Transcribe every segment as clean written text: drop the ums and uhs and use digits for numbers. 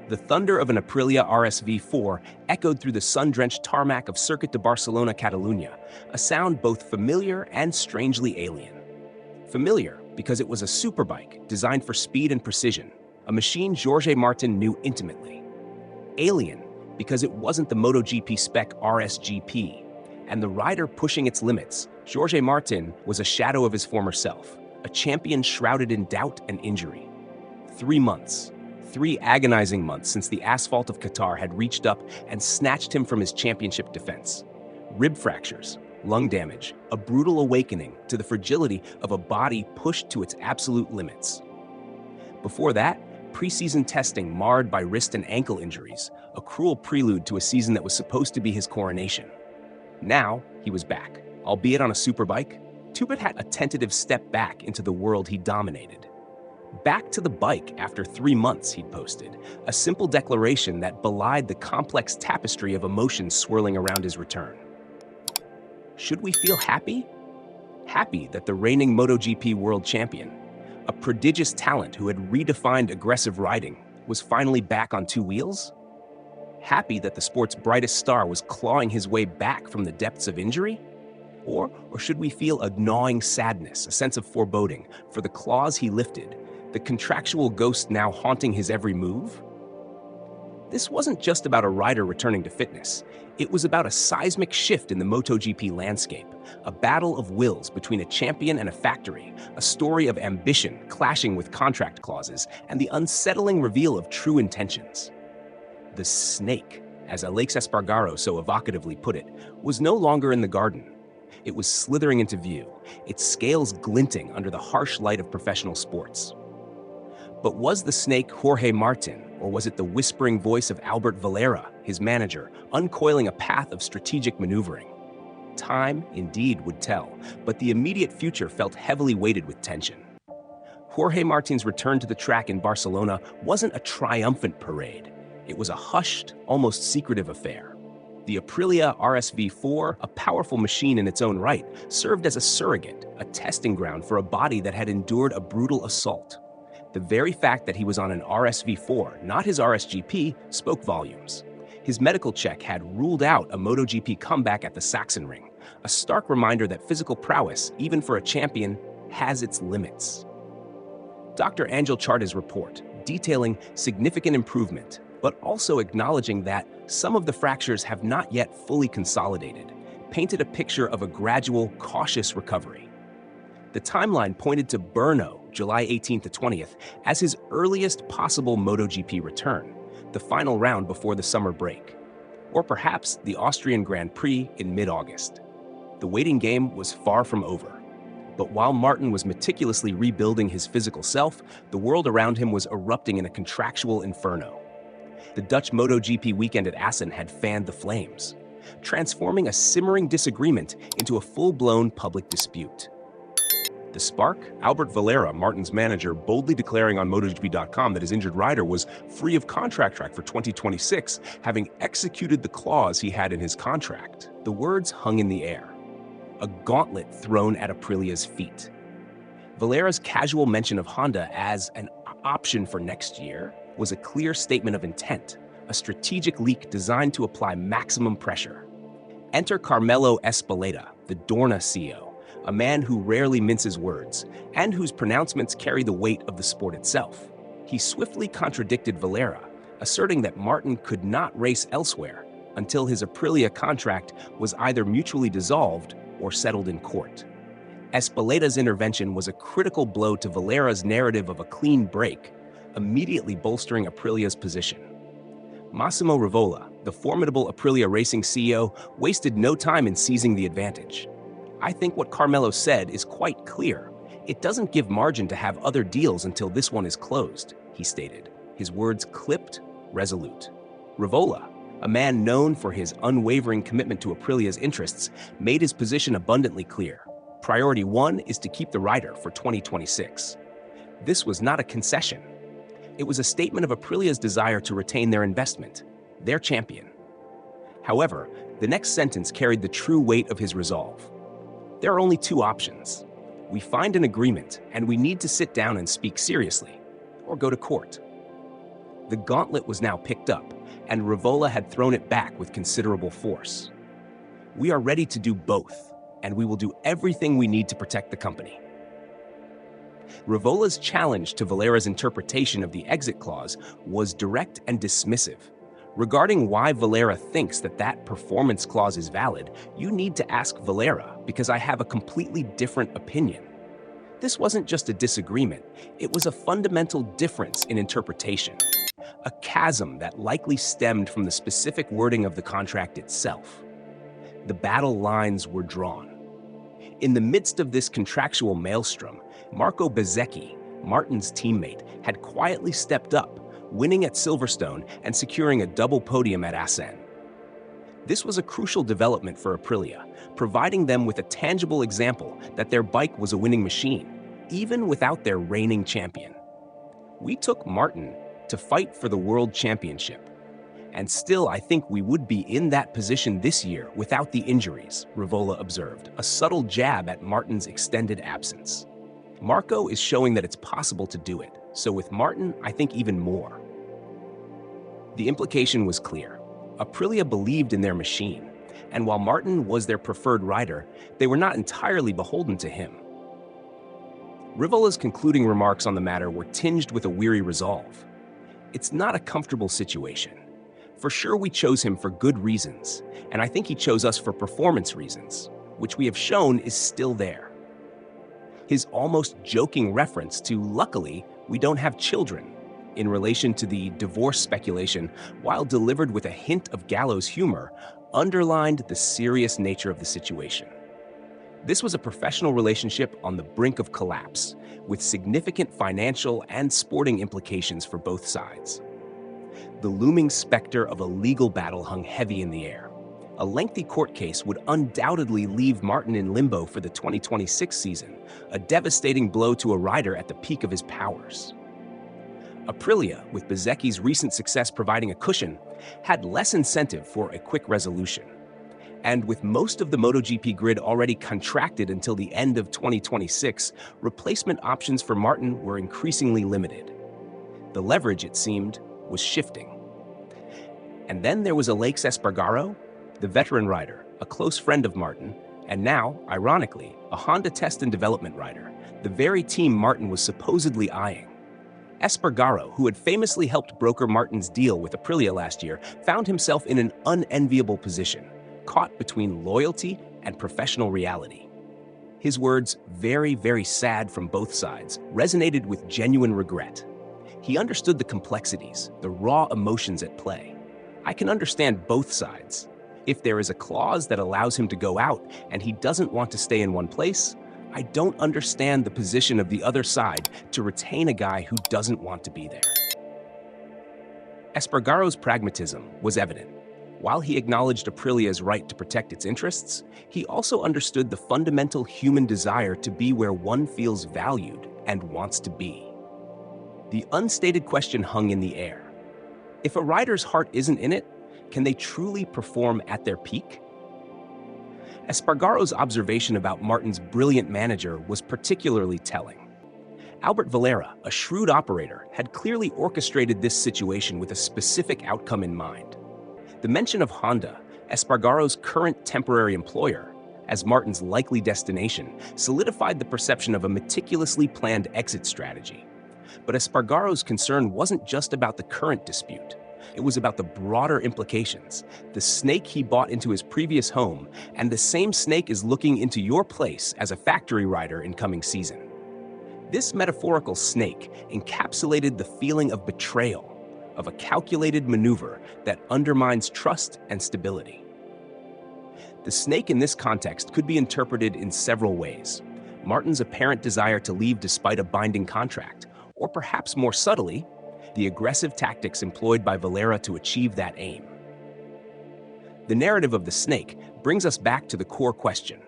The thunder of an Aprilia RSV4 echoed through the sun-drenched tarmac of Circuit de Barcelona, Catalunya, a sound both familiar and strangely alien. Familiar because it was a superbike designed for speed and precision, a machine Jorge Martin knew intimately. Alien because it wasn't the MotoGP spec RSGP, and the rider pushing its limits, Jorge Martin, was a shadow of his former self, a champion shrouded in doubt and injury. 3 months. 3 agonizing months since the asphalt of Qatar had reached up and snatched him from his championship defense. Rib fractures, lung damage, a brutal awakening to the fragility of a body pushed to its absolute limits. Before that, preseason testing marred by wrist and ankle injuries, a cruel prelude to a season that was supposed to be his coronation. Now, he was back, albeit on a superbike. Tubit had a tentative step back into the world he dominated. Back to the bike after 3 months, he'd posted, a simple declaration that belied the complex tapestry of emotions swirling around his return. Should we feel happy? Happy that the reigning MotoGP world champion, a prodigious talent who had redefined aggressive riding, was finally back on 2 wheels? Happy that the sport's brightest star was clawing his way back from the depths of injury? Or should we feel a gnawing sadness, a sense of foreboding for the claws he lifted, the contractual ghost now haunting his every move? This wasn't just about a rider returning to fitness. It was about a seismic shift in the MotoGP landscape, a battle of wills between a champion and a factory, a story of ambition clashing with contract clauses, and the unsettling reveal of true intentions. The snake, as Alex Espargaro so evocatively put it, was no longer in the garden. It was slithering into view, its scales glinting under the harsh light of professional sports. But was the snake Jorge Martin, or was it the whispering voice of Albert Valera, his manager, uncoiling a path of strategic maneuvering? Time, indeed, would tell, but the immediate future felt heavily weighted with tension. Jorge Martin's return to the track in Barcelona wasn't a triumphant parade. It was a hushed, almost secretive affair. The Aprilia RSV4, a powerful machine in its own right, served as a surrogate, a testing ground for a body that had endured a brutal assault. The very fact that he was on an RSV4, not his RSGP, spoke volumes. His medical check had ruled out a MotoGP comeback at the Sachsenring, a stark reminder that physical prowess, even for a champion, has its limits. Dr. Angel Charda's report, detailing significant improvement, but also acknowledging that some of the fractures have not yet fully consolidated, painted a picture of a gradual, cautious recovery. The timeline pointed to Brno, July 18th to 20th, as his earliest possible MotoGP return, the final round before the summer break, or perhaps the Austrian Grand Prix in mid-August. The waiting game was far from over. But while Martin was meticulously rebuilding his physical self, the world around him was erupting in a contractual inferno. The Dutch MotoGP weekend at Assen had fanned the flames, transforming a simmering disagreement into a full-blown public dispute. The spark? Albert Valera, Martin's manager, boldly declaring on MotoGP.com that his injured rider was free of contract track for 2026, having executed the clause he had in his contract. The words hung in the air, a gauntlet thrown at Aprilia's feet. Valera's casual mention of Honda as an option for next year was a clear statement of intent, a strategic leak designed to apply maximum pressure. Enter Carmelo Ezpeleta, the Dorna CEO, a man who rarely minces words, and whose pronouncements carry the weight of the sport itself. He swiftly contradicted Valera, asserting that Martin could not race elsewhere until his Aprilia contract was either mutually dissolved or settled in court. Ezpeleta's intervention was a critical blow to Valera's narrative of a clean break, immediately bolstering Aprilia's position. Massimo Rivola, the formidable Aprilia Racing CEO, wasted no time in seizing the advantage. I think what Carmelo said is quite clear. It doesn't give margin to have other deals until this one is closed, he stated, his words clipped, resolute. Rivola, a man known for his unwavering commitment to Aprilia's interests, made his position abundantly clear. Priority 1 is to keep the rider for 2026. This was not a concession. It was a statement of Aprilia's desire to retain their investment, their champion. However, the next sentence carried the true weight of his resolve. There are only 2 options. We find an agreement, and we need to sit down and speak seriously, or go to court. The gauntlet was now picked up, and Rivola had thrown it back with considerable force. We are ready to do both, and we will do everything we need to protect the company. Rivola's challenge to Valera's interpretation of the exit clause was direct and dismissive. Regarding why Valera thinks that performance clause is valid, you need to ask Valera, because I have a completely different opinion. This wasn't just a disagreement, it was a fundamental difference in interpretation. A chasm that likely stemmed from the specific wording of the contract itself. The battle lines were drawn. In the midst of this contractual maelstrom, Marco Bezzecchi, Martin's teammate, had quietly stepped up, winning at Silverstone and securing a double podium at Assen. This was a crucial development for Aprilia, providing them with a tangible example that their bike was a winning machine, even without their reigning champion. We took Martin to fight for the World Championship, and still I think we would be in that position this year without the injuries, Rivola observed, a subtle jab at Martin's extended absence. Marco is showing that it's possible to do it, so with Martin, I think even more. The implication was clear. Aprilia believed in their machine, and while Martin was their preferred rider, they were not entirely beholden to him. Rivola's concluding remarks on the matter were tinged with a weary resolve. It's not a comfortable situation. For sure we chose him for good reasons, and I think he chose us for performance reasons, which we have shown is still there. His almost joking reference to "luckily, we don't have children" in relation to the divorce speculation, while delivered with a hint of gallows humor, underlined the serious nature of the situation. This was a professional relationship on the brink of collapse, with significant financial and sporting implications for both sides. The looming specter of a legal battle hung heavy in the air. A lengthy court case would undoubtedly leave Martin in limbo for the 2026 season, a devastating blow to a rider at the peak of his powers. Aprilia, with Bezzecchi's recent success providing a cushion, had less incentive for a quick resolution. And with most of the MotoGP grid already contracted until the end of 2026, replacement options for Martin were increasingly limited. The leverage, it seemed, was shifting. And then there was Alex Espargaro, the veteran rider, a close friend of Martin, and now, ironically, a Honda test and development rider, the very team Martin was supposedly eyeing. Espargaro, who had famously helped broker Martin's deal with Aprilia last year, found himself in an unenviable position, caught between loyalty and professional reality. His words, very, very sad from both sides, resonated with genuine regret. He understood the complexities, the raw emotions at play. I can understand both sides. If there is a clause that allows him to go out and he doesn't want to stay in one place, I don't understand the position of the other side to retain a guy who doesn't want to be there. Espargaro's pragmatism was evident. While he acknowledged Aprilia's right to protect its interests, he also understood the fundamental human desire to be where one feels valued and wants to be. The unstated question hung in the air. If a rider's heart isn't in it, can they truly perform at their peak? Espargaro's observation about Martin's brilliant manager was particularly telling. Albert Valera, a shrewd operator, had clearly orchestrated this situation with a specific outcome in mind. The mention of Honda, Espargaro's current temporary employer, as Martin's likely destination, solidified the perception of a meticulously planned exit strategy. But Espargaro's concern wasn't just about the current dispute. It was about the broader implications, the snake he bought into his previous home, and the same snake is looking into your place as a factory rider in coming season. This metaphorical snake encapsulated the feeling of betrayal, of a calculated maneuver that undermines trust and stability. The snake in this context could be interpreted in several ways. Martin's apparent desire to leave despite a binding contract, or perhaps more subtly, the aggressive tactics employed by Valera to achieve that aim. The narrative of the snake brings us back to the core question.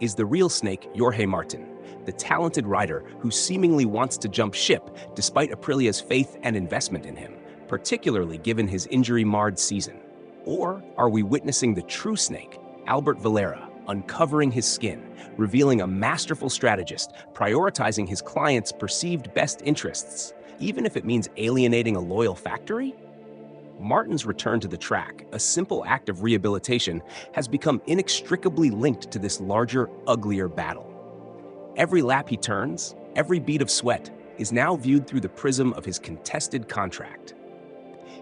Is the real snake Jorge Martin, the talented rider who seemingly wants to jump ship despite Aprilia's faith and investment in him, particularly given his injury-marred season? Or are we witnessing the true snake, Albert Valera, uncovering his skin, revealing a masterful strategist, prioritizing his client's perceived best interests, even if it means alienating a loyal factory? Martin's return to the track, a simple act of rehabilitation, has become inextricably linked to this larger, uglier battle. Every lap he turns, every bead of sweat, is now viewed through the prism of his contested contract.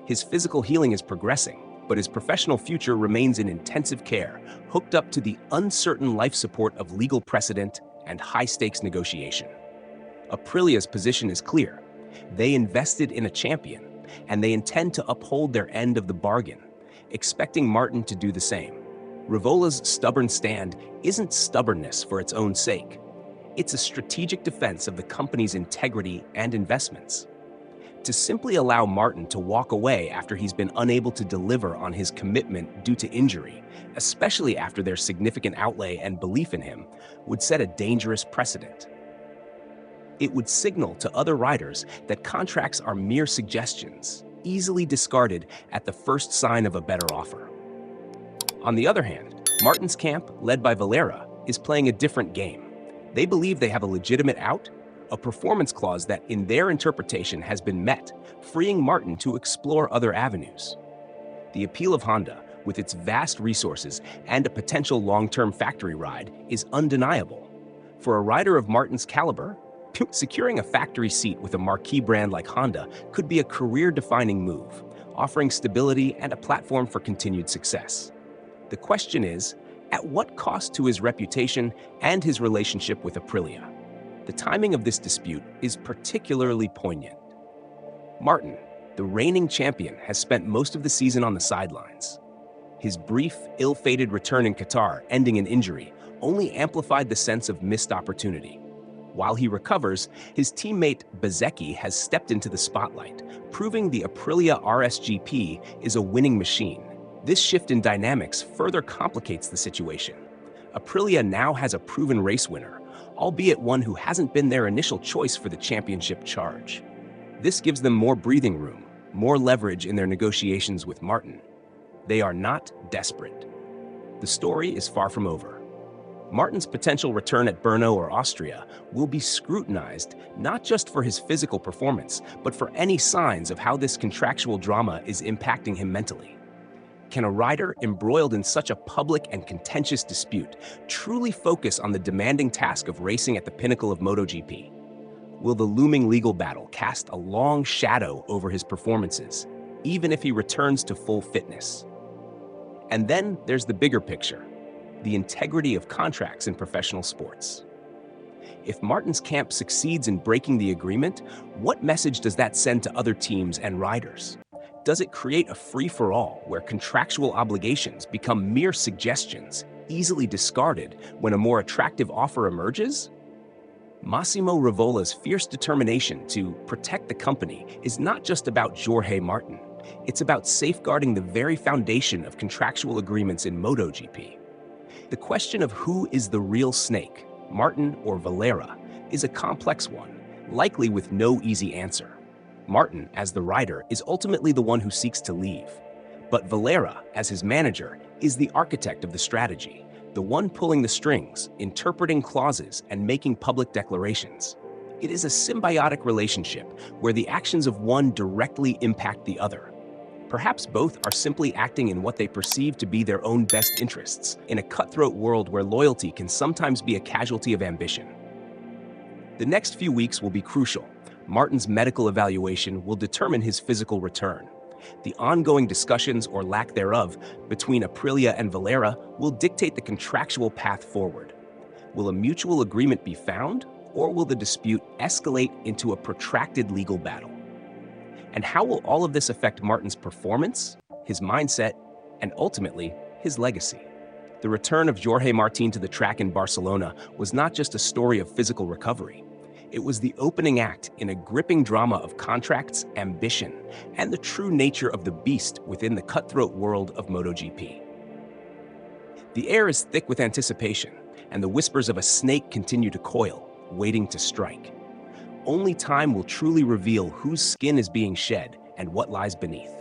His physical healing is progressing, but his professional future remains in intensive care, hooked up to the uncertain life support of legal precedent and high-stakes negotiation. Aprilia's position is clear. They invested in a champion, and they intend to uphold their end of the bargain, expecting Martin to do the same. Rivola's stubborn stand isn't stubbornness for its own sake. It's a strategic defense of the company's integrity and investments. To simply allow Martin to walk away after he's been unable to deliver on his commitment due to injury, especially after their significant outlay and belief in him, would set a dangerous precedent. It would signal to other riders that contracts are mere suggestions, easily discarded at the first sign of a better offer. On the other hand, Martin's camp, led by Valera, is playing a different game. They believe they have a legitimate out, a performance clause that, in their interpretation, has been met, freeing Martin to explore other avenues. The appeal of Honda, with its vast resources and a potential long-term factory ride, is undeniable. For a rider of Martin's caliber, securing a factory seat with a marquee brand like Honda could be a career-defining move, offering stability and a platform for continued success. The question is, at what cost to his reputation and his relationship with Aprilia? The timing of this dispute is particularly poignant. Martin, the reigning champion, has spent most of the season on the sidelines. His brief, ill-fated return in Qatar, ending in injury, only amplified the sense of missed opportunity. While he recovers, his teammate Bezzecchi has stepped into the spotlight, proving the Aprilia RSGP is a winning machine. This shift in dynamics further complicates the situation. Aprilia now has a proven race winner, albeit one who hasn't been their initial choice for the championship charge. This gives them more breathing room, more leverage in their negotiations with Martin. They are not desperate. The story is far from over. Martin's potential return at Brno or Austria will be scrutinized not just for his physical performance, but for any signs of how this contractual drama is impacting him mentally. Can a rider embroiled in such a public and contentious dispute truly focus on the demanding task of racing at the pinnacle of MotoGP? Will the looming legal battle cast a long shadow over his performances, even if he returns to full fitness? And then there's the bigger picture, the integrity of contracts in professional sports. If Martin's camp succeeds in breaking the agreement, what message does that send to other teams and riders? Does it create a free-for-all where contractual obligations become mere suggestions, easily discarded when a more attractive offer emerges? Massimo Rivola's fierce determination to protect the company is not just about Jorge Martin. It's about safeguarding the very foundation of contractual agreements in MotoGP. The question of who is the real snake, Martin or Valera, is a complex one, likely with no easy answer. Martin, as the rider, is ultimately the one who seeks to leave. But Valera, as his manager, is the architect of the strategy, the one pulling the strings, interpreting clauses, and making public declarations. It is a symbiotic relationship where the actions of one directly impact the other. Perhaps both are simply acting in what they perceive to be their own best interests, in a cutthroat world where loyalty can sometimes be a casualty of ambition. The next few weeks will be crucial. Martin's medical evaluation will determine his physical return. The ongoing discussions, or lack thereof, between Aprilia and Valera will dictate the contractual path forward. Will a mutual agreement be found, or will the dispute escalate into a protracted legal battle? And how will all of this affect Martin's performance, his mindset, and ultimately, his legacy? The return of Jorge Martin to the track in Barcelona was not just a story of physical recovery. It was the opening act in a gripping drama of contracts, ambition, and the true nature of the beast within the cutthroat world of MotoGP. The air is thick with anticipation, and the whispers of a snake continue to coil, waiting to strike. Only time will truly reveal whose skin is being shed and what lies beneath.